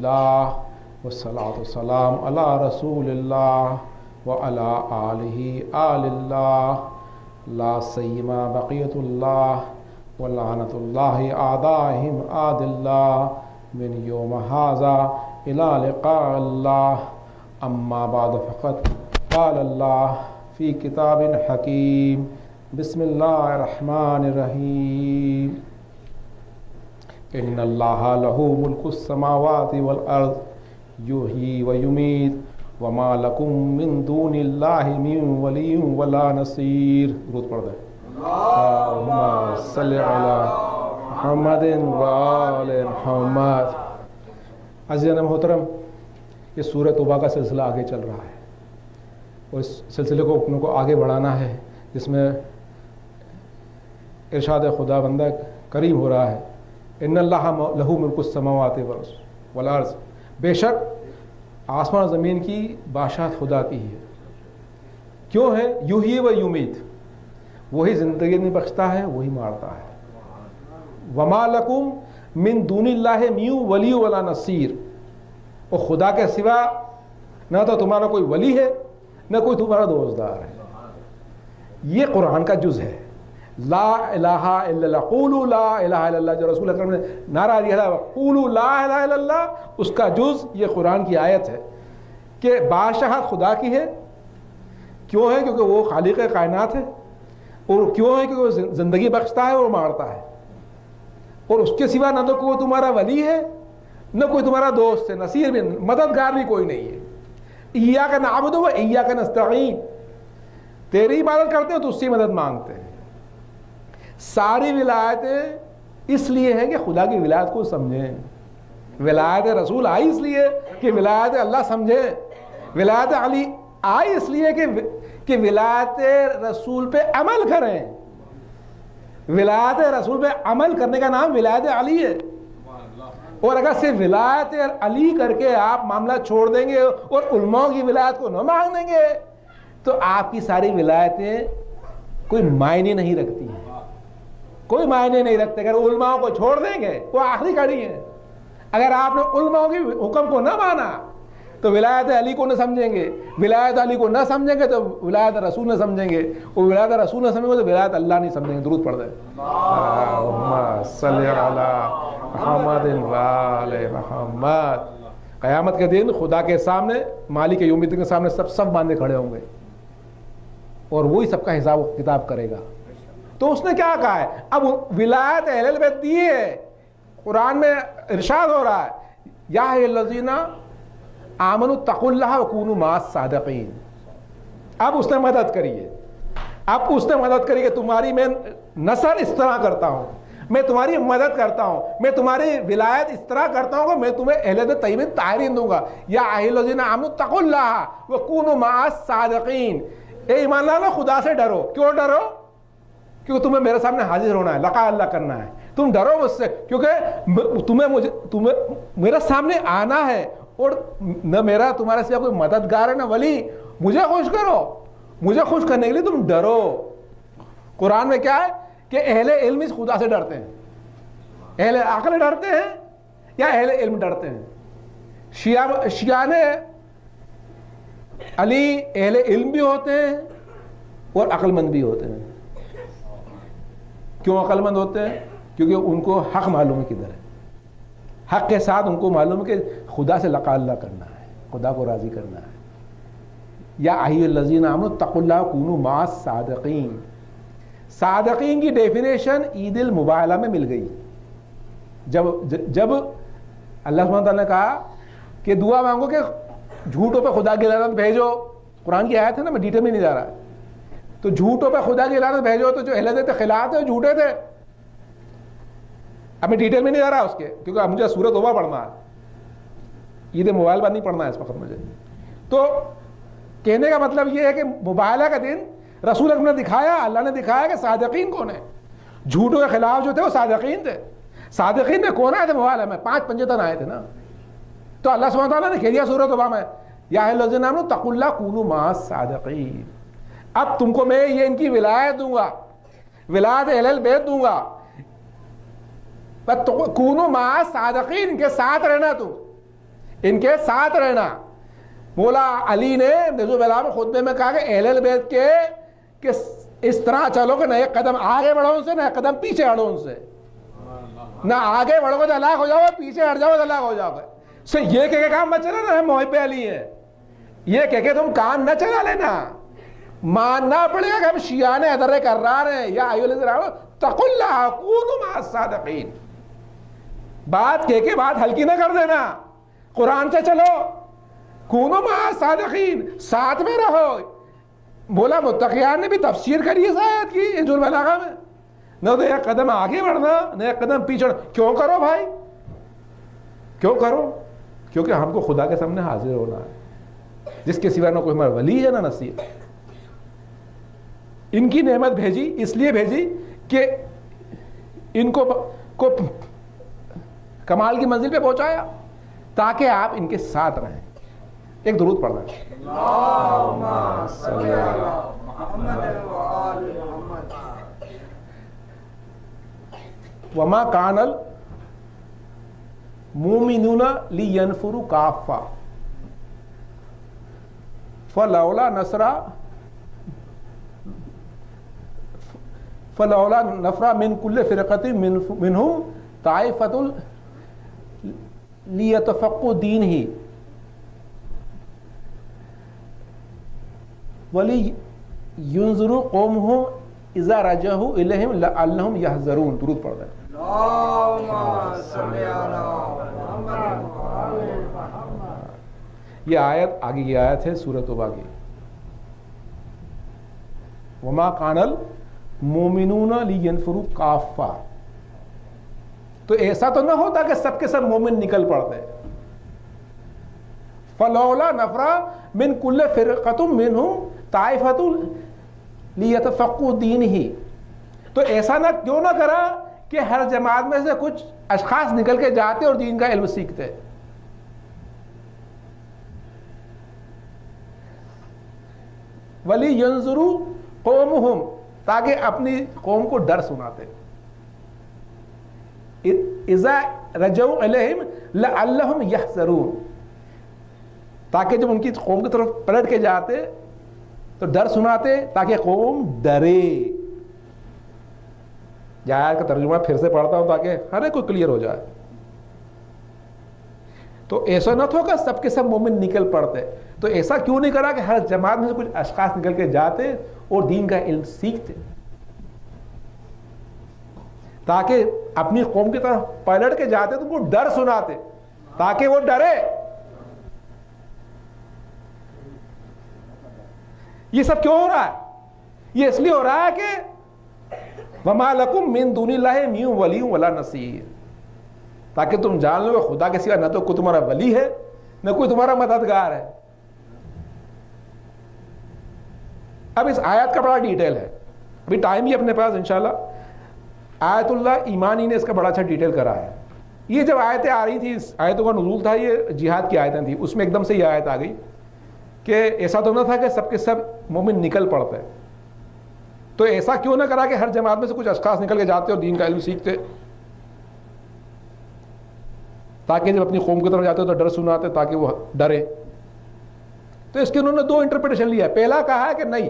الحمدللہ والصلاۃ والسلام علی رسول اللہ وعلی آلہ آل اللہ لا سیما بقیت اللہ ولعنت اللہ اعدائہم عاد اللہ من یوم ھذا الی لقاء اللہ اما بعد فقط قال اللہ فی کتاب حکیم بسم اللہ الرحمن الرحیم ان اللہ لہ ملک السماوات والارض یحیی ویمیت وما لکم من دون اللہ من ولی ولا نصیر. درود پڑھ دیں. اللہم صلی علی محمد وآل محمد. عزیزان محترم، یہ سورہ توبہ کا سلسلہ آگے چل رہا ہے اور اس سلسلے کو اپنوں کو آگے بڑھانا ہے، جس میں ارشاد خدا بندہ کریم ہو رہا ہے ان اللہ لہ ملک السماوات والارض، بے شک آسمان زمین کی بادشاہت خدا کی ہے. کیوں ہے؟ یحیی و یمیت، وہی زندگی میں بخشتا ہے، وہی مارتا ہے. وما لکم من دون اللہ من ولی ولا نصیر، اور خدا کے سوا نہ تو تمہارا کوئی ولی ہے نہ کوئی تمہارا دوستدار ہے. یہ قرآن کا جز ہے. لا الہ الا اللہ، قولوا لا الہ الا اللہ، جو رسول اکرم نے نعرہ دیا تھا قولوا لا الہ الا اللہ، اس کا جز یہ قرآن کی آیت ہے کہ بادشاہت خدا کی ہے. کیوں ہے؟ کیونکہ وہ خالق کائنات ہے. اور کیوں ہے؟ کیونکہ وہ زندگی بخشتا ہے اور مارتا ہے، اور اس کے سوا نہ تو کوئی تمہارا ولی ہے نہ کوئی تمہارا دوست ہے، نصیر بھی، مددگار بھی کوئی نہیں ہے. ایاک نعبد و ایاک نستعین، تیری عبادت کرتے ہیں تو اس سے مدد مانگتے ہیں. ساری ولایتیں اس لیے ہیں کہ خدا کی ولایت کو سمجھیں. ولایت رسول آئی اس لیے کہ ولایت اللہ سمجھیں. ولایت علی آئی اس لیے کہ ولایت رسول پہ عمل کریں. ولایت رسول پہ عمل کرنے کا نام ولایت علی ہے. اور اگر صرف ولایت علی کر کے آپ معاملہ چھوڑ دیں گے اور علماء کی ولایت کو نہ مانگ دیں گے تو آپ کی ساری ولایتیں کوئی معنی نہیں رکھتی ہیں، کوئی معنی نہیں رکھتے. اگر علماء کو چھوڑ دیں گے وہ آخری کڑی ہے. اگر آپ نے علماء کی حکم کو نہ مانا تو ولایت علی کو نہ سمجھیں گے، ولایت علی کو نہ سمجھیں گے تو ولایت رسول نہ سمجھیں گے، اور ولایت رسول نہ سمجھیں گے تو ولایت اللہ نہیں سمجھیں گے. درود پڑھ دیں. اللہم صلی علی محمد وآل محمد. قیامت کے دن خدا کے سامنے، مالک یوم الدین کے سامنے سب باندھے کھڑے ہوں گے اور وہی سب کا حساب و کتاب کرے گا. تو اس نے کیا کہا ہے؟ اب ولایت اہل البیت دی ہے. قرآن میں ارشاد ہو رہا ہے یا ایھا الذین آمنوا اتقوا اللہ وکونوا مع الصادقین. اب اس نے مدد کری ہے. اب اس نے مدد کری کہ تمہاری میں نصر اس طرح کرتا ہوں، میں تمہاری مدد کرتا ہوں، میں تمہاری ولایت اس طرح کرتا ہوں کہ میں تمہیں اہل بیت طیبین طاہرین دوں گا. یا ایھا الذین آمنوا اتقوا اللہ وکونوا مع الصادقین. اے ایمان والو، خدا سے ڈرو. کیوں ڈرو؟ کیونکہ تمہیں میرے سامنے حاضر ہونا ہے، لقاء اللہ کرنا ہے. تم ڈرو مجھ سے کیونکہ تمہیں میرے سامنے آنا ہے، اور نہ میرا تمہارے سوا کوئی مددگار ہے نہ ولی. مجھے خوش کرو، مجھے خوش کرنے کے لیے تم ڈرو. قرآن میں کیا ہے کہ اہل علم اس خدا سے ڈرتے ہیں. اہل عقل ڈرتے ہیں یا اہل علم ڈرتے ہیں؟ شیعہ نے علی اہل علم بھی ہوتے ہیں اور عقل مند بھی ہوتے ہیں. کیوں عقل مند ہوتے ہیں؟ کیونکہ ان کو حق معلوم ہے کدھر ہے. حق کے ساتھ ان کو معلوم ہے کہ خدا سے لقاء اللہ کرنا ہے، خدا کو راضی کرنا ہے. یا ایھا الذین آمنوا اتقوا اللہ وکونوا مع الصادقین. صادقین کی ڈیفینیشن عید المباہلہ میں مل گئی. جب اللہ سبحانہ تعالیٰ نے کہا کہ دعا مانگو کہ جھوٹوں پہ خدا کی لعنت بھیجو، قرآن کی آیت ہے نا، میں ڈیٹیل میں نہیں جا رہا، تو جھوٹوں پہ خدا کی لعنت بھیجو، تو جو اہل بیت خلاف تھے جھوٹے تھے. اب میں ڈیٹیل میں نہیں جا رہا اس کے، کیونکہ مجھے سورہ توبہ پڑھنا ہے، عید مباہلہ نہیں پڑھنا ہے اس وقت مجھے. تو کہنے کا مطلب یہ ہے کہ مباہلہ کا دن رسول اکرم نے دکھایا، اللہ نے دکھایا کہ صادقین کون ہیں. جھوٹوں کے خلاف جو تھے وہ صادقین تھے. صادقین میں کون آئے تھے مباہلہ میں؟ 5 پنجتن آئے تھے نا. تو اللہ سبحانہ تعالیٰ نے کہہ دیا سورہ توبہ میں یا ایھا الذین آمنوا اتقوا اللہ کونوا مع الصادقین. اب تم کو میں یہ ان کی ولایت دوں گا، ولایت اہل البیت دوں گا، کونوا مع الصادقین، کے ساتھ رہنا تم. ان کے ساتھ رہنا. مولا علی نے نزول بلا میں خطبے میں کہا کہ اہل بیت کے کہ اس طرح چلو کہ نہ ایک قدم آگے بڑھو ان سے نہ ایک قدم پیچھے ہٹو ان سے. نہ آگے بڑھو گے تو ہلاک ہو جاؤ گے, پیچھے ہٹ جاؤ تو ہلاک ہو جاؤ گے. سے یہ کہہ کے کام مت چلا نا ہم محب علی ہیں, یہ کہہ کے تم کام نہ چلا لینا. ماننا پڑے گا کہ ہم شیعان حیدر کرار ہیں. یا ایھا الذین آمنوا اتقوا اللہ کونوا مع الصادقین. بات کہہ کے بات ہلکی نہ کر دینا. قرآن سے چلو, کونوا مع الصادقین, ساتھ میں رہو. بولا متقیان نے بھی تفسیر کری اس آیت کی نہج البلاغہ میں. نہ تو ایک قدم آگے بڑھنا نہ ایک قدم پیچھے. کیوں کرو بھائی, کیوں کرو؟ کیونکہ ہم کو خدا کے سامنے حاضر ہونا ہے, جس کے سوا نہ کوئی ہمارا ولی ہے نہ نصیر. ان کی نعمت بھیجی اس لیے بھیجی کہ ان کو کمال کی منزل پہ پہنچایا تاکہ آپ ان کے ساتھ رہیں. ایک درود پڑھنا ہے. اللہم صلی علی محمد و آل محمد. وما کان المؤمنون لینفروا کافہ فلولا نفر من کل فرقۃ منہم طائفۃ لیتفقهوا دینہ وَلِيُنذِرُوا قَوْمَهُمْ إِذَا رَجَعُوا إِلَيْهِمْ لَعَلَّهُمْ يَحْذَرُونَ. درود پڑھ دیں. یہ آیت آگے کی آیت ہے سورۃ توبہ کی. وَمَا كَانَ الْمُؤْمِنُونَ لِيَنْفِرُوا كَافَّةً. تو ایسا تو نہ ہوتا کہ سب کے سب مومن نکل پڑتے. فلولا نفر من كل فرقۃ منہم طائفۃ لیتفقهوا دینہ. تو ایسا نہ کیوں نہ کرا کہ ہر جماعت میں سے کچھ اشخاص نکل کے جاتے اور دین کا علم سیکھتے. وَلِيُنذِرُوا قَوْمَهُمْ, تاکہ اپنی قوم کو ڈر سناتے. اذا رجعوا الیہم لعلہم یحذرون, تاکہ جب ان کی قوم کی طرف پلٹ کے جاتے تو ڈر سناتے تاکہ قوم ڈرے. آیت کا ترجمہ پھر سے پڑھتا ہوں تاکہ ہر ایک کو کلیئر ہو جائے. تو ایسا نہ تھا کہ سب کے سب مومن نکل پڑتے. تو ایسا کیوں نہیں کرا کہ ہر جماعت میں سے کچھ اشخاص نکل کے جاتے اور دین کا علم سیکھتے, تاکہ اپنی قوم کی طرف پلٹ کے جاتے تو وہ ڈر سناتے تاکہ وہ ڈرے. یہ سب کیوں ہو رہا ہے؟ یہ اس لیے ہو رہا ہے کہ وَمَا لَكُم مِّن دُونِ اللَّهِ مِن وَلِيٍّ وَلَا نَصِيرٍ, تاکہ تم جان لو کہ خدا کے سوا نہ تو کوئی تمہارا ولی ہے نہ کوئی تمہارا مددگار ہے. اب اس آیت کا بڑا ڈیٹیل ہے, ابھی ٹائم ہی اپنے پاس انشاءاللہ. آیت اللہ ایمانی نے اس کا بڑا اچھا ڈیٹیل کرا ہے. یہ جب آیتیں آ رہی تھی, آیتوں کا نزول تھا, یہ جہاد کی آیتیں تھیں, اس میں ایک دم سے یہ آیت آ گئی کہ ایسا تو نہ تھا کہ سب کے سب مومن نکل پڑتے. تو ایسا کیوں نہ کرا کہ ہر جماعت میں سے کچھ اشخاص نکل کے جاتے اور دین کا علم سیکھتے, تاکہ جب اپنی قوم کی طرف جاتے تو ڈر سناتے تاکہ وہ ڈرے. تو اس کے انہوں نے دو انٹرپریٹیشن لیا. پہلا کہا ہے کہ نہیں,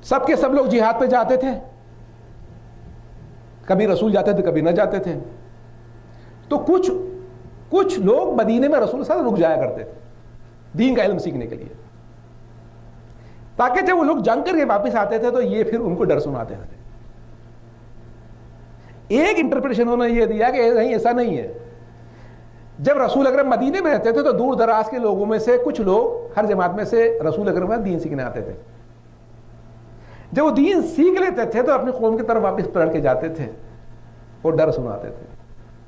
سب کے سب لوگ جہاد پہ جاتے تھے, کبھی رسول جاتے تھے کبھی نہ جاتے تھے. تو کچھ لوگ مدینے میں رسول کے ساتھ رک جایا کرتے تھے دین کا علم سیکھنے کے لیے, تاکہ جب وہ لوگ جنگ کر کے واپس آتے تھے تو یہ پھر ان کو ڈر سناتے تھے. ایک انٹرپریٹیشن انہوں نے یہ دیا کہ نہیں, ایسا نہیں ہے. جب رسول اکرم مدینے میں رہتے تھے تو دور دراز کے لوگوں میں سے کچھ لوگ ہر جماعت میں سے رسول اکرم کا دین سیکھنے آتے تھے. جب وہ دین سیکھ لیتے تھے تو اپنی قوم کی طرف واپس پلٹ کے جاتے تھے اور ڈر سناتے تھے.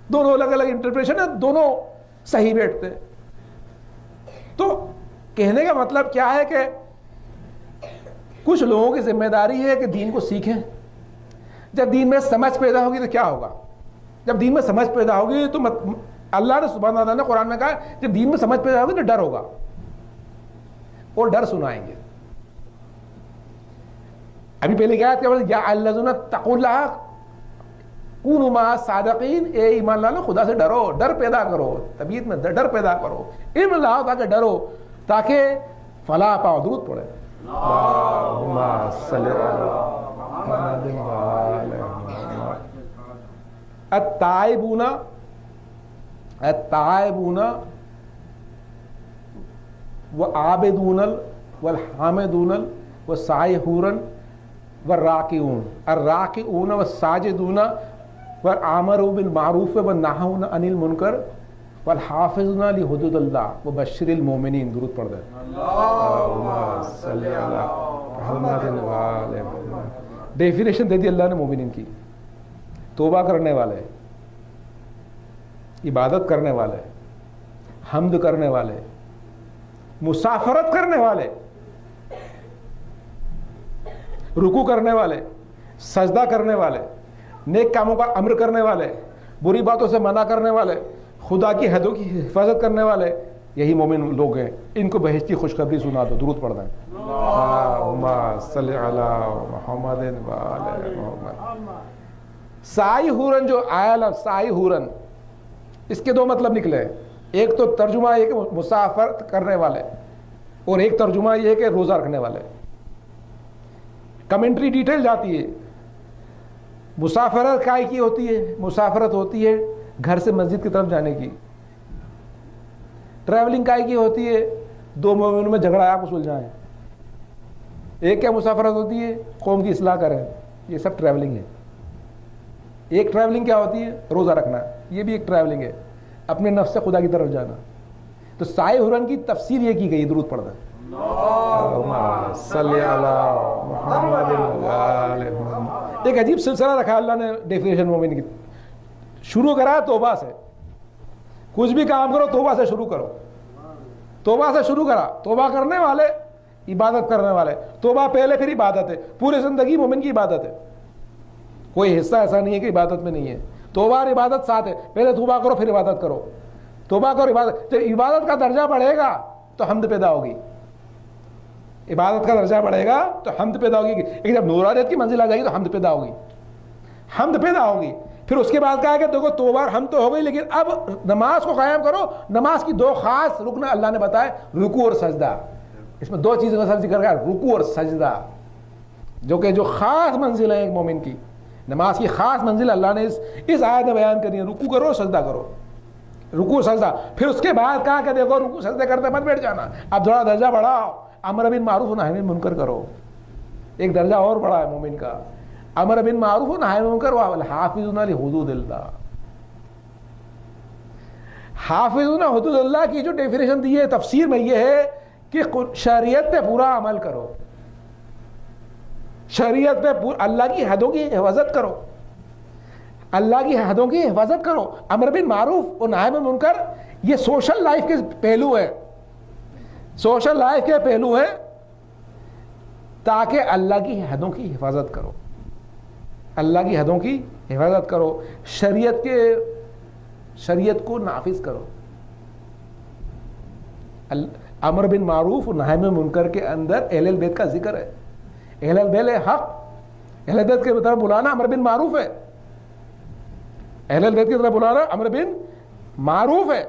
دونوں الگ الگ انٹرپریٹیشن ہے, دونوں صحیح بیٹھتے. تو کہنے کا مطلب کیا ہے کہ کچھ لوگوں کی ذمہ داری ہے کہ دین کو سیکھیں. جب دین میں سمجھ پیدا ہوگی تو کیا ہوگا؟ جب دین میں سمجھ پیدا ہوگی تو اللہ نے سبحانہ وتعالیٰ نے قرآن میں کہا جب دین میں سمجھ پیدا ہوگی تو ڈر ہوگا اور ڈر سنائیں گے. ابھی پہلے کیا ہے یا الذین اتقوا اللہ کونوا مع الصادقین، اے ایمان والو خدا سے ڈرو، ڈر پیدا کرو، طبیعت میں ڈر پیدا کرو، علم لاؤ تاکہ ڈرو، تاکہ فلاح پاؤ. درود پڑھے اللہم صلی علی محمد وعلی محمد. التائبون والعابدون والحامدون والسائحون والراکعون، الراکعون والساجدون والآمرون بالمعروف والناہون عن المنکر والحافظون لحدود اللہ وبشر المؤمنین. درود پڑھ دیں اللہم صلی علی محمد وعلی محمد. ڈیفینیشن دے دی اللہ نے مومنین کی: توبہ کرنے والے، عبادت کرنے والے، حمد کرنے والے، مسافرت کرنے والے، رکوع کرنے والے، سجدہ کرنے والے، نیک کاموں کا امر کرنے والے، بری باتوں سے منع کرنے والے، خدا کی حدوں کی حفاظت کرنے والے، یہی مومن لوگ ہیں. ان کو بہشت کی خوشخبری سنا دو. درود پڑھ دیں اللہم صلی علی محمد وعلی محمد. سائی ہورن جو آیا لفظ سائی ہورن، اس کے دو مطلب نکلے. ایک تو ترجمہ یہ کہ مسافرت کرنے والے، اور ایک ترجمہ یہ کہ روزہ رکھنے والے. کمنٹری ڈیٹیل جاتی ہے. مسافرت کائے کی ہوتی ہے؟ مسافرت ہوتی ہے گھر سے مسجد کی طرف جانے کی. ٹریولنگ کائے کی ہوتی ہے؟ دو مومنوں میں جھگڑا آپ کو سلجھائیں. ایک کیا مسافرت ہوتی ہے؟ قوم کی اصلاح کریں. یہ سب ٹریولنگ ہے. ایک ٹریولنگ کیا ہوتی ہے؟ روزہ رکھنا. یہ بھی ایک ٹریولنگ ہے، اپنے نفس سے خدا کی طرف جانا. تو سائے ہورن کی تفسیر یہ کی گئی. درود پڑھ دیں اللہم صلی علی محمد وعلی محمد. ایک عجیب سلسلہ رکھا اللہ نے ڈیفینیشن مومن کی. شروع کرا توبہ سے. کچھ بھی کام کرو توبہ سے شروع کرو. توبہ سے شروع کرا. توبہ کرنے والے، عبادت کرنے والے. توبہ پہلے پھر عبادت ہے. پوری زندگی مومن کی عبادت ہے. کوئی حصہ ایسا نہیں ہے کہ عبادت میں نہیں ہے. توبہ اور عبادت ساتھ ہے. پہلے توبہ کرو پھر عبادت کرو. توبہ کرو عبادت. جب عبادت کا درجہ بڑھے گا تو حمد پیدا ہوگی. عبادت کا درجہ بڑھے گا تو حمد پیدا ہوگی. لیکن جب نورانیت کی منزل آ جائے گی تو حمد پیدا ہوگی. حمد پیدا ہوگی. پھر اس کے بعد کہا کہ دیکھو توبہ ہم تو ہو گئی، لیکن اب نماز کو قائم کرو. نماز کی دو خاص رکن اللہ نے بتائے، رکوع اور سجدہ. اس میں دو چیزوں کا ذکر کیا، رکوع اور سجدہ، جو خاص منزل ہے ایک مومن کی. نماز کی خاص منزل اللہ نے اس آیت میں بیان کرنی ہے. رکوع کرو، سجدہ کرو. رکوع سجدہ. پھر اس کے بعد کہا کہ دیکھو رکوع سجدہ کرتے مت بیٹھ جانا، اب تھوڑا درجہ بڑھاؤ. امر بالمعروف نہی عن المنکر کرو. ایک درجہ اور بڑا ہے مومن کا. امر بالمعروف نہی عن المنکر والحافظون لحدود اللہ. حافظون حدود اللہ کی جو ڈیفینیشن دی ہے تفسیر میں یہ ہے کہ شریعت پہ پورا عمل کرو. شریعت پہ اللہ کی حدوں کی حفاظت کرو. اللہ کی حدوں کی حفاظت کرو. امر بالمعروف اور نہی عن المنکر یہ سوشل لائف کے پہلو ہے. سوشل لائف کے پہلو ہیں تاکہ اللہ کی حدوں کی حفاظت کرو. اللہ کی حدوں کی حفاظت کرو. شریعت کو نافذ کرو. امر بالمعروف اور نہی عن المنکر کے اندر اہل البیت کا ذکر ہے. اہل البیت حق، اہل البیت کی طرف بلانا امر بالمعروف ہے. اہل البیت کی طرف بلانا امر بالمعروف ہے.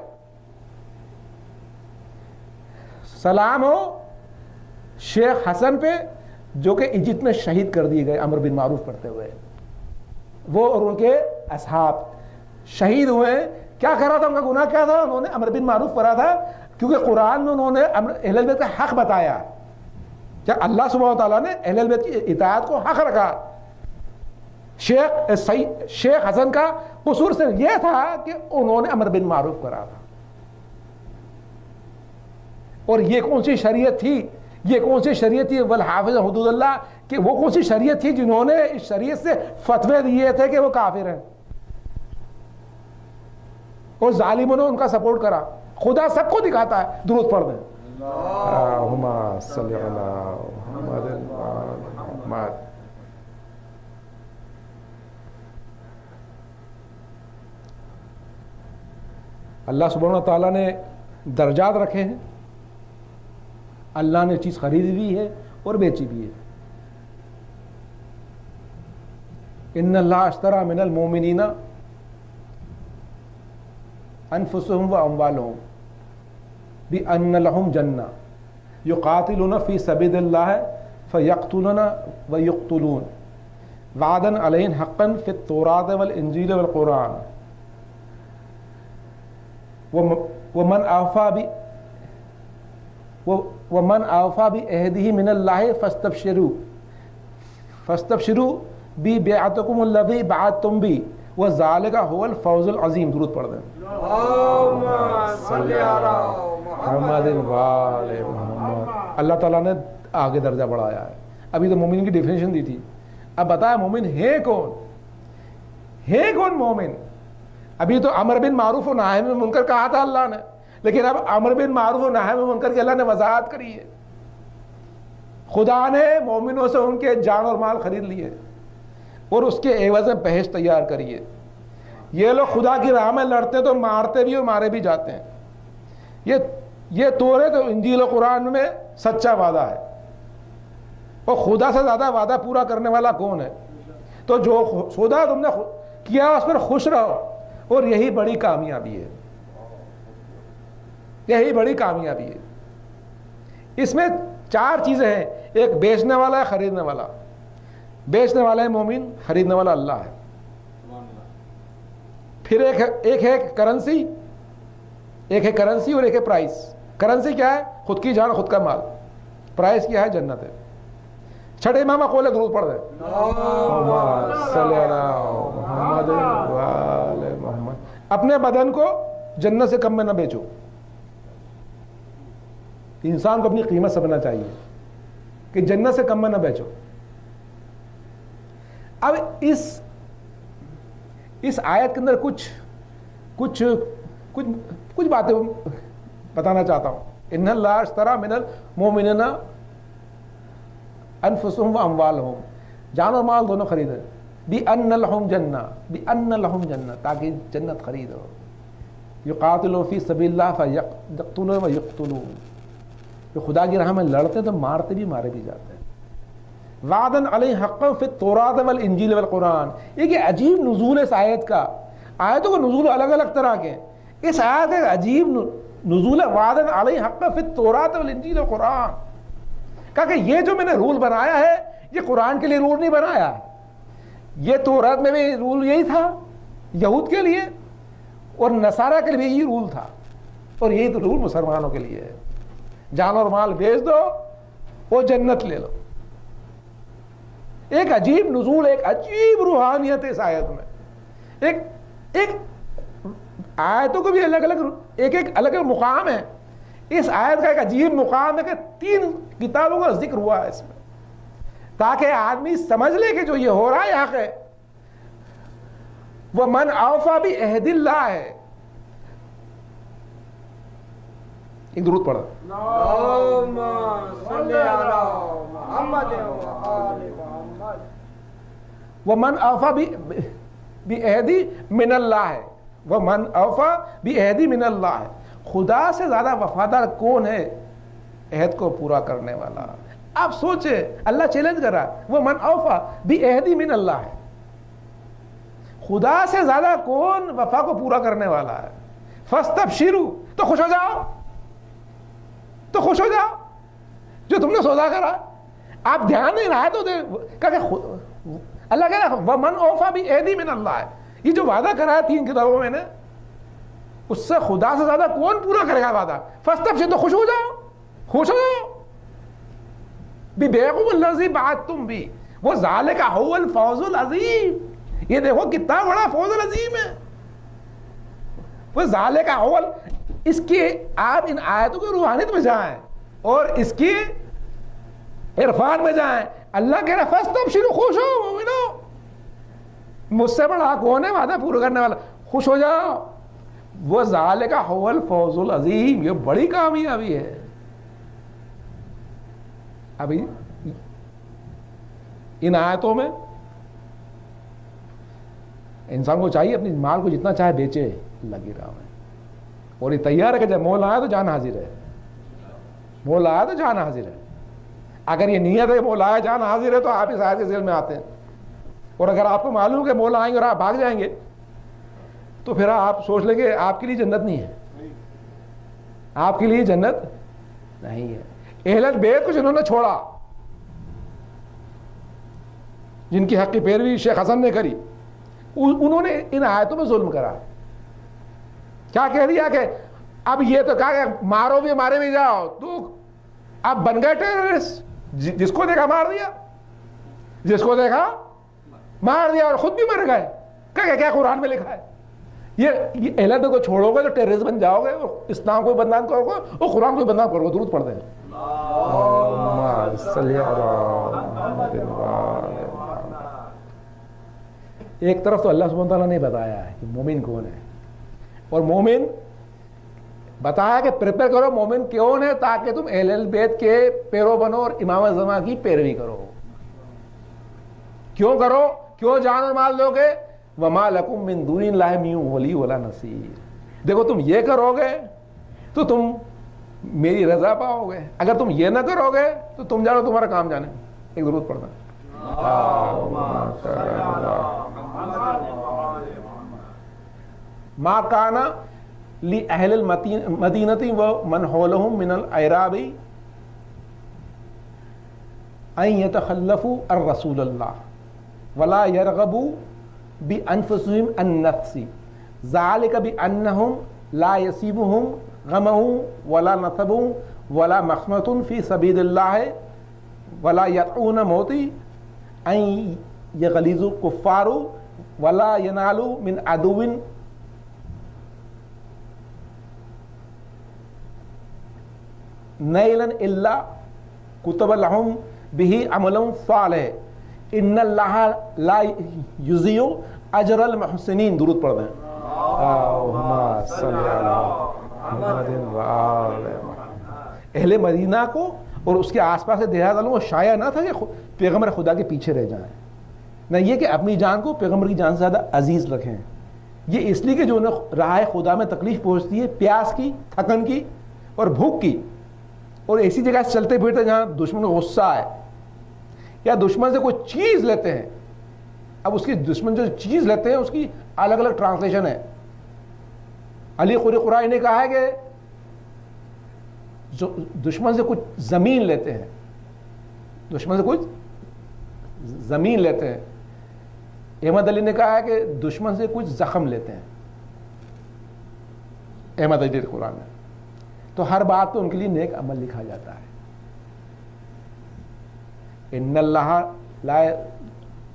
سلام ہو شیخ حسن پہ جو کہ ایجپٹ میں شہید کر دیے گئے امر بالمعروف پڑھتے ہوئے. وہ اور ان کے اصحاب شہید ہوئے. کیا کرا تھا؟ ان کا گناہ کیا تھا؟ انہوں نے امر بالمعروف پڑھا تھا کیونکہ قرآن میں انہوں نے اہل البیت کا حق بتایا. کیا اللہ سبحانہ وتعالیٰ نے اہل البیت کی اطاعت کو حق رکھا. شیخ حسن کا قصور صرف یہ تھا کہ انہوں نے امر بالمعروف کرا تھا. اور یہ کون سی شریعت تھی؟ یہ کون سی شریعت تھی؟ والحافظ حدود اللہ، کہ وہ کون سی شریعت تھی جنہوں نے اس شریعت سے فتوے دیے تھے کہ وہ کافر ہیں اور ظالموں نے ان کا سپورٹ کرا. خدا سب کو دکھاتا ہے. درود پڑھ دیں اللہم صلی علی محمد وعلی محمد. اللہ سبحانہ تعالیٰ نے درجات رکھے ہیں. اللہ نے چیز خریدی بھی ہے اور بیچی بھی ہے. ان اللہ اشترى من المؤمنین انفسهم واموالهم بان لهم جنہ یقاتلون فی سبیل اللہ فیقتلون ویقتلون وعدا علیہم حقا فی التوراۃ والانجیل والقرآن ومن اوفی بعہدہ من اللہ فاستبشروا ببیعتکم الذی بعدتم بہ وذالک هو الفوز العظیم. درود پڑھ دیں. اللہم صلی علی محمد وآل محمد. اللہ تعالیٰ نے آگے درجہ بڑھایا ہے. ابھی تو مومن کی ڈیفینیشن دی تھی, اب بتایا مومن ہے کون, ہے کون مومن. ابھی تو امر بن معروف و نہی عن منکر کہا تھا اللہ نے, لیکن اب امر بن معروف و نہی عن منکر کی اللہ نے وضاحت کری ہے. خدا نے مومنوں سے ان کے جان اور مال خرید لیے اور اس کے عوض میں بہشت تیار کری ہے. یہ لوگ خدا کی راہ میں لڑتے تو مارتے بھی اور مارے بھی جاتے ہیں. یہ توریت اور انجیل و قرآن میں سچا وعدہ ہے. اور خدا سے زیادہ وعدہ پورا کرنے والا کون ہے؟ تو جو خدا تم نے کیا اس پر خوش رہو, اور یہی بڑی کامیابی ہے. یہی بڑی کامیابی ہے. اس میں 4 چیزیں ہیں. ایک بیچنے والا ہے, خریدنے والا. بیچنے والا ہے مومن, خریدنے والا اللہ ہے. پھر ایک ہے کرنسی, ایک ہے کرنسی اور ایک ہے پرائز. کرنسی کیا ہے؟ خود کی جان, خود کا مال. پرائز کیا ہے؟ جنت ہے. چھٹے امام قول درود پڑھ دیں. صلی اللہ محمد وآل محمد. اپنے بدن کو جنت سے کم میں نہ بیچو. انسان کو اپنی قیمت سمجھنا چاہیے کہ جنت سے کم میں نہ بیچو. اب اس آیت کے اندر کچھ باتیں بتانا چاہتا ہوں. ان اللہ اشتری من المؤمنین انفسهم واموالهم, جان اور مال دونوں خریدے. بان لهم جنہ, تاکہ جنت خریدو. یقاتلون فی سبیل اللہ فیقتلون ویقتلون, جو خدا کی راہ میں لڑتے تو مارتے بھی مارے بھی جاتے ہیں. وعدا علیہ حقا فی التوراۃ والانجیل والقرآن. یہ کہ عجیب نزول ہے اس آیت کا. آیتوں کا نزول الگ الگ طرح کے. اس آیت کا عجیب نزول ہے. وعدا علیہ حقا فی التوراۃ والانجیل والقرآن. کہا کہ یہ جو میں نے رول بنایا ہے یہ قرآن کے لیے رول نہیں بنایا. یہ تورات میں بھی رول یہی تھا یہود کے لیے, اور نصارہ کے لیے یہی رول تھا, اور یہی تو رول مسلمانوں کے لیے ہے. جان اور مال بیچ دو اور جنت لے لو. ایک عجیب نزول, ایک عجیب روحانیت اس آیت میں. ایک آیتوں کو بھی الگ الگ ایک الگ مقام ہے. اس آیت کا ایک عجیب مقام ہے کہ 3 کتابوں کا ذکر ہوا ہے اس میں, تاکہ آدمی سمجھ لے کہ جو یہ ہو رہا ہے یہاں ہے وہ من اوفی بعہد اللہ ہے. ایک درود پڑھو. اللہم صلی علی محمد وآل محمد. ومن اوفی بعہد من اللہ ہے. ومن اوفی بعہد من اللہ ہے. خدا سے زیادہ وفادار کون ہے عہد کو پورا کرنے والا؟ آپ سوچے, اللہ چیلنج کر رہا ہے. ومن اوفی بعہد من اللہ ہے. خدا سے زیادہ کون وفا کو پورا کرنے والا ہے؟ فاستبشروا, تو خوش ہو جاؤ, تو خوش ہو جاؤ جو تم نے سودا کرا. آپ دھیان نہیں رہا تو کہ اللہ کہہ رہا ہے ومن اوفی بعہد من اللہ ہے. یہ جو وعدہ کرا ہے 3 کتابوں میں نے, اس سے خدا سے زیادہ کون پورا کرے گا وعدہ؟ فاستبشروا, تو خوش ہو جاؤ, خوش ہو جاؤ. ببیعکم الذی بعدتم بہ وذالک هو الفوز العظیم. یہ دیکھو کتنا بڑا فوز العظیم ہے. وذالک هو, اس کی آپ ان آیتوں کی روحانیت میں جائیں اور اس کی عرفان میں جائیں. اللہ کہہ رہا ہے فاستبشروا, خوش ہو مومنو, مجھ سے بڑا کون ہے وعدہ پورا کرنے والا, خوش ہو جاؤ. وذالک هو الفوز العظیم, یہ بڑی کامیابی ہے. ابھی ان آیتوں میں انسان کو چاہیے اپنی مال کو جتنا چاہے بیچے لگی رہا ہے, اور یہ تیار ہے کہ جب مولا آیا تو جان حاضر ہے. مولا آیا تو جان حاضر ہے. اگر یہ نیت ہے مولا آیا جان حاضر ہے تو آپ اس آیت کے ذیل میں آتے ہیں اور اگر آپ کو معلوم کہ مولا آئیں گے اور آپ بھاگ جائیں گے تو پھر آپ سوچ لیں کہ آپ کے لیے جنت نہیں ہے، آپ کے لیے جنت نہیں ہے۔ اہل بیت کو جنہوں نے چھوڑا، جن کی حق کی پیروی شیخ حسن نے کری، انہوں نے ان آیتوں میں ظلم کرا۔ کیا کہہ دیا کہ اب یہ تو کہا کہ مارو بھی مارے بھی جاؤ، تو اب بن گئے ٹیررسٹ، جس کو دیکھا مار دیا، جس کو دیکھا مار دیا، اور خود بھی مر گئے۔ کیا قرآن میں لکھا ہے؟ یہ اہل بیت کو چھوڑو گے تو ٹیررسٹ بن جاؤ گے، اسلام کو بدنام کرو گے اور قرآن کو بدنام کرو گے۔ درود پڑھ دیں۔ ایک طرف تو اللہ سبحانہ تعالیٰ نے بتایا ہے کہ مومن کون ہے، اور مومن بتایا کہ پریپئر کرو مومن کون ہے تاکہ تم اہل بیت کے پیرو بنو اور امام زمان کی پیروی کرو۔ کیوں کرو؟ کیوں جان اور مال دو گے؟ وما لکم من دون اللہ من ولی ولا نصیر۔ دیکھو تم یہ کرو گے تو تم میری رضا پاؤ گے، اگر تم یہ نہ کرو گے تو تم جانو تمہارا کام جانے۔ ایک درود پڑھنا۔ ما کان لأہل المدینۃ ومن حولهم من الاعراب ان یتخلفوا عن رسول اللہ ولا يرغبوا بانفسهم عن نفس ذلك بانهم لا يصيبهم غم ولا نصب ولا مخمة في سبيل الله ولا يطعون موت ان يغلظ الكفار ولا ينالوا من عدو نیلا الا کتب لهم به عمل صالح ان اللہ لا یضیع اجر المحسنین۔ درود پڑھ دیں۔ اللہم صلی علی محمد وآل محمد۔ اہل مدینہ کو اور اس کے آس پاس کے دیہات والوں کو شایع نہ تھا کہ پیغمبر خدا کے پیچھے رہ جائیں، نہ یہ کہ اپنی جان کو پیغمبر کی جان سے زیادہ عزیز رکھیں۔ یہ اس لیے کہ جو انہیں راہ خدا میں تکلیف پہنچتی ہے، پیاس کی، تھکن کی اور بھوک کی، اور ایسی جگہ سے چلتے پھرتے جہاں دشمن کو غصہ ہے یا دشمن سے کوئی چیز لیتے ہیں۔ اب اس کی دشمن جو چیز لیتے ہیں اس کی الگ الگ ٹرانسلیشن ہے۔ علی قرآن نے کہا ہے کہ جو دشمن سے کچھ زمین لیتے ہیں، دشمن سے کچھ زمین لیتے ہیں۔ احمد علی نے کہا ہے کہ دشمن سے کچھ زخم لیتے ہیں، احمد علی قرآن میں۔ تو ہر بات پہ ان کے لیے نیک عمل لکھا جاتا ہے۔ ان اللہ لا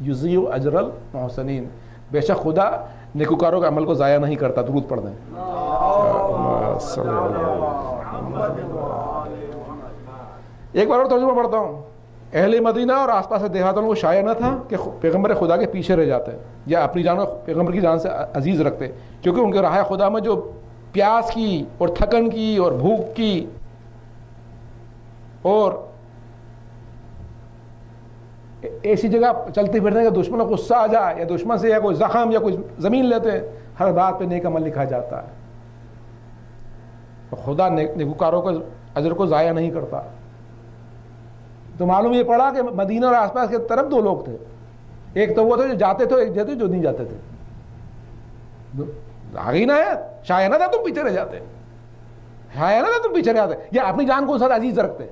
یضیع اجر المحسنین، بے شک خدا نیکوکاروں کے عمل کو ضائع نہیں کرتا۔ درود پڑھ دیں۔ ایک بار اور ترجمہ پڑھتا ہوں۔ اہل مدینہ اور آس پاس کے دیہاتوں کو شائع نہ تھا کہ پیغمبر خدا کے پیچھے رہ جاتے ہیں یا اپنی جان پیغمبر کی جان سے عزیز رکھتے، کیونکہ ان کے راہ خدا میں جو پیاس کی اور تھکن کی اور بھوک کی اور ایسی جگہ چلتے پھرنے کا دشمن کو غصہ آ جائے یا دشمن سے یا کوئی زخم یا کوئی زمین لیتے ہیں، ہر بات پہ نیک عمل لکھا جاتا ہے۔ خدا نیکوکاروں کو اجر کو ضائع نہیں کرتا۔ تو معلوم یہ پڑا کہ مدینہ اور آس پاس کے طرف دو لوگ تھے، ایک تو وہ تھے جو جاتے تھے، ایک جاتے جو نہیں جاتے تھے۔ آگے نہ ہے، شاید نہ تھا تم پیچھے رہ جاتے، شاید نہ تھا تم پیچھے رہ جاتے، یا اپنی جان کو ساتھ عزیز رکھتے۔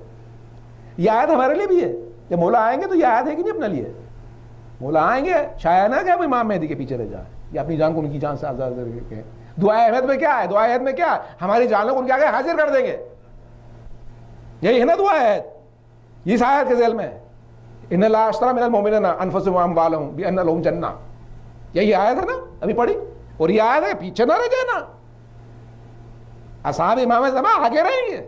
یہ آیت ہمارے لیے بھی ہے، جب مولا آئیں گے تو یہ آیت ہے کہ نہیں اپنے لیے؟ مولا آئیں گے شاید نہ کہ اب امام مہدی کے پیچھے رہ جائے یا اپنی جان کو ان کی جان سے آزاد کر کے۔ دعائے احمد میں کیا ہے؟ دعائے احمد میں کیا ہے؟ ہماری جانوں کو ان کے آگے حاضر کر دیں گے، یہی ہے نا دعائے احمد۔ اس آیت کے ذیل میں ان اللہ اشتری من المؤمنین انفسهم واموالهم بان لهم جنہ، یہی آیت ہے نا ابھی پڑھی، اور یہ آیت ہے پیچھے نہ رہ جانا، اصحاب امام زمان آگے رہیں گے۔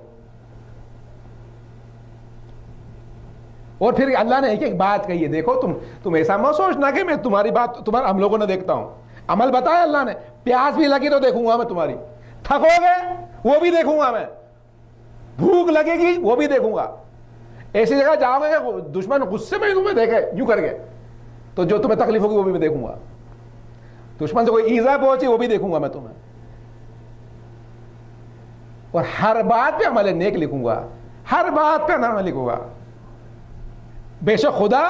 اور پھر اللہ نے ایک بات کہی ہے، دیکھو تم ایسا مت سوچنا کہ میں تمہاری بات تمہارا ہم لوگوں نے دیکھتا ہوں، عمل بتایا اللہ نے۔ پیاس بھی لگی تو دیکھوں گا میں تمہاری، تھکو گے وہ بھی دیکھوں گا میں، بھوک لگے گی وہ بھی دیکھوں گا۔ ایسی جگہ جاؤ گے کہ دشمن غصے میں تمہیں دیکھے یوں کر کے تو جو تمہیں تکلیف ہوگی وہ بھی میں دیکھوں گا، دشمن سے کوئی ایذا پہنچی وہ بھی دیکھوں گا میں تمہیں، اور ہر بات پہ عمل نیک لکھوں گا، ہر بات پہ عمل لکھوں گا۔ بے شک خدا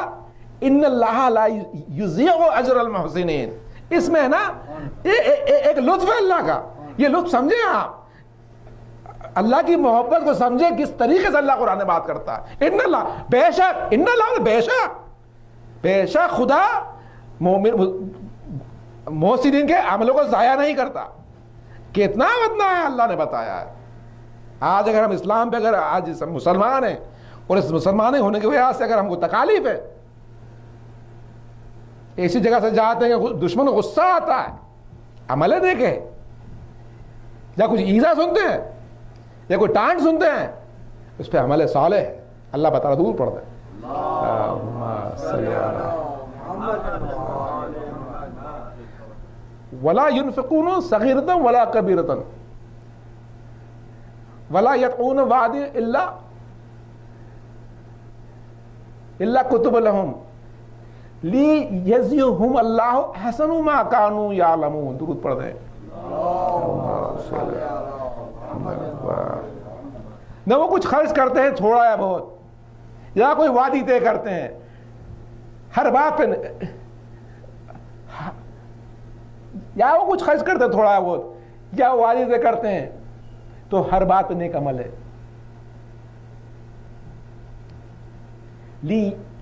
ان اللہ لا یضیع اجر المحسنین. اس میں ہے نا ایک لطف ہے اللہ کا. یہ لطف سمجھیں آپ, اللہ کی محبت کو سمجھیں کس طریقے سے اللہ قرآن میں بات کرتا ہے. ان اللہ بے شک, ان اللہ بے شک خدا محسنین کے عملوں کو ضائع نہیں کرتا. کتنا بدنا ہے اللہ نے بتایا ہے. آج اگر ہم اسلام پہ اگر آج مسلمان ہیں اور اس مسلمان ہونے کی وجہ سے اگر ہم کو تکالیف ہے, ایسی جگہ سے جاتے ہیں دشمن کو غصہ آتا ہے, عمل دیکھے یا کچھ ایزا سنتے ہیں یا کوئی ٹانٹ سنتے ہیں, اس پہ عمل صالح ہے, اللہ بتا رہا دور پڑتا ہے. ولا ينفقون صغيرة ولا كبيرة ولا يدعون وعد الا كتب لهم ليجزيهم الله احسن ما كانوا يعلمون. درود پڑھ دیں. نہ وہ کچھ خرچ کرتے ہیں تھوڑا یا بہت, یا کوئی وعدی طے کرتے ہیں ہر بات پہ, یا وہ کچھ خرچ کرتے ہیں تھوڑا یا بہت, یا وعدی طے کرتے ہیں تو ہر بات پہ نیک عمل ہے.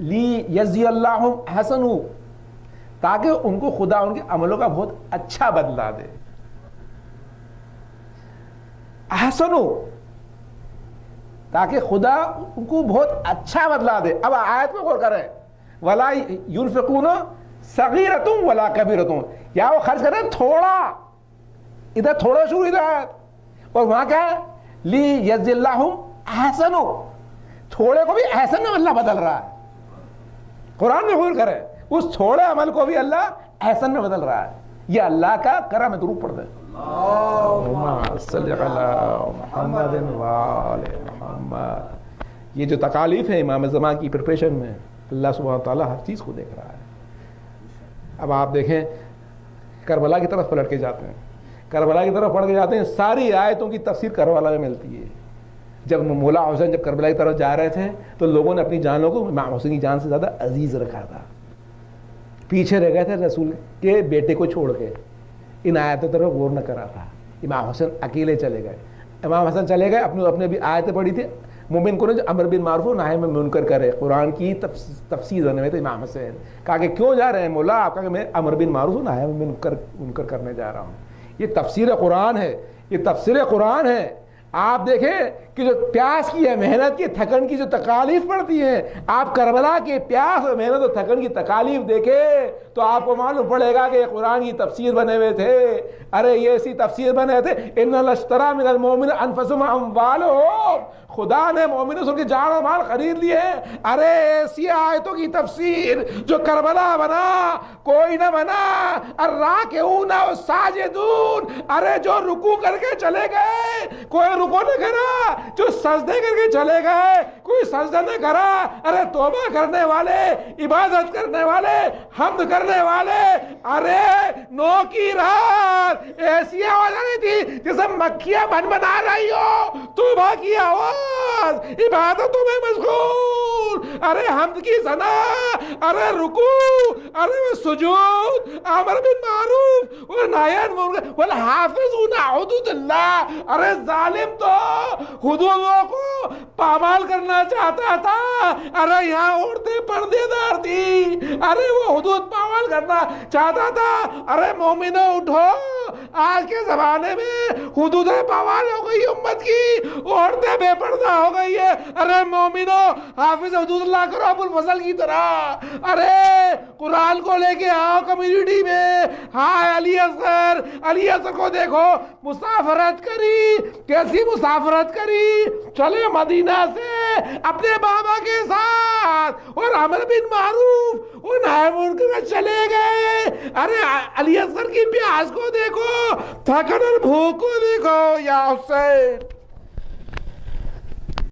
لیجزی اللہ احسن, تاکہ ان کو خدا ان کے عملوں کا بہت اچھا بدلہ دے. احسن, تاکہ خدا ان کو بہت اچھا بدلہ دے. اب آیت میں غور کریں, ولا ينفقون صغیرۃ ولا کبیرۃ, یا وہ خرچ کریں تھوڑا, ادھر تھوڑا شروع ادھر آیت, اور وہاں کیا ہے لیجزی اللہ احسن, تھوڑے کو بھی احسن میں اللہ بدل رہا ہے. قرآن میں غور کریں, اس تھوڑے عمل کو بھی اللہ احسن میں بدل رہا ہے. یہ اللہ کا کرم ہے. درود پڑھ دیں. اللہم صلی علی محمد وآل محمد. یہ جو تکالیف ہے امام زمان کی پریپریشن میں, اللہ سبحانہ تعالیٰ ہر چیز کو دیکھ رہا ہے. اب آپ دیکھیں کربلا کی طرف پلٹ کے جاتے ہیں, کربلا کی طرف پڑھ کے جاتے ہیں, ساری آیتوں کی تفسیر کربلا میں ملتی ہے. جب مولا حسین جب کربلا کی طرف جا رہے تھے تو لوگوں نے اپنی جانوں کو امام حسین کی جان سے زیادہ عزیز رکھا تھا, پیچھے رہ گئے تھے رسول کے بیٹے کو چھوڑ کے, ان آیتوں طرف غور نہ کرا تھا. امام حسین اکیلے چلے گئے, امام حسن چلے گئے, اپنے بھی آیتیں پڑھی تھی, مومن کو جو امر بن معروف و نہی عن منکر کرے, قرآن کی تفسیر ہونے میں تھے امام حسین. کہا کہ کیوں جا رہے ہیں مولا؟ آپ کہا کہ میں امر بن معروف و نہی عن منکر کرنے جا رہا ہوں. یہ تفسیر قرآن ہے, یہ تفسیر قرآن ہے. آپ دیکھیں کہ جو پیاس کی ہے, محنت کی, تھکن کی جو تکالیف پڑتی ہیں, آپ کربلا کے پیاس اور محنت اور تھکن کی تکالیف دیکھیں تو آپ کو معلوم پڑے گا کہ قرآن کی تفسیر بنے ہوئے تھے. ارے یہ ایسی تفسیر بنے تھے, ان اللہ اشتری من المؤمنین انفسهم واموالهم, خدا نے مومنوں سے ان کی جان و مال خرید لیے. ارے ایسی آیتوں کی تفسیر جو کربلا بنا, کوئی نہ بنا. الراکعون والساجدون, ارے جو رکوع کر کے چلے گئے, کوئی رکوع نہ کرا, جو سجدے کر کے چلے گئے, کوئی سجدہ نہ کرا. ارے توبہ کرنے والے, عبادت کرنے والے, حمد کرنے والے, ارے نو کی رات ایسی آواز آ رہی تھی جیسے مکھیاں بنا رہی ہو, توبہ کی آواز, عبادتوں میں مشغول, ارے حمد کی ثنا, ارے رکوع, ارے سجود, امر بالمعروف اور نہی عن المنکر والحافظون حدود اللہ. ارے ظالم تو حدودوں کو پامال کرنا چاہتا تھا. ارے یہاں عورتیں پردے دار تھی, ارے وہ حدود پامال کرنا چاہتا تھا. ارے مومنوں اٹھو, آج کے زمانے میں حدودیں پامال ہو گئی امت کی, عورتیں بے پردہ ہو گئی ہے. ارے مومنوں حافظ حدود اللہ کرو ابو الفضل کی طرح. ارے قرآن کو لے کے آؤ کمیونٹی میں. ہاں علی اصغر, علی اصغر کو دیکھو, مسافرت کری, کیسی مسافرت کری, چلے مدینہ سے اپنے بابا کے ساتھ اور امر بن معروف اور نہی عن منکر چلے گئے. ارے علی اصغر کی پیاس کو دیکھو, تھکن اور بھوک کو دیکھو. یا حسین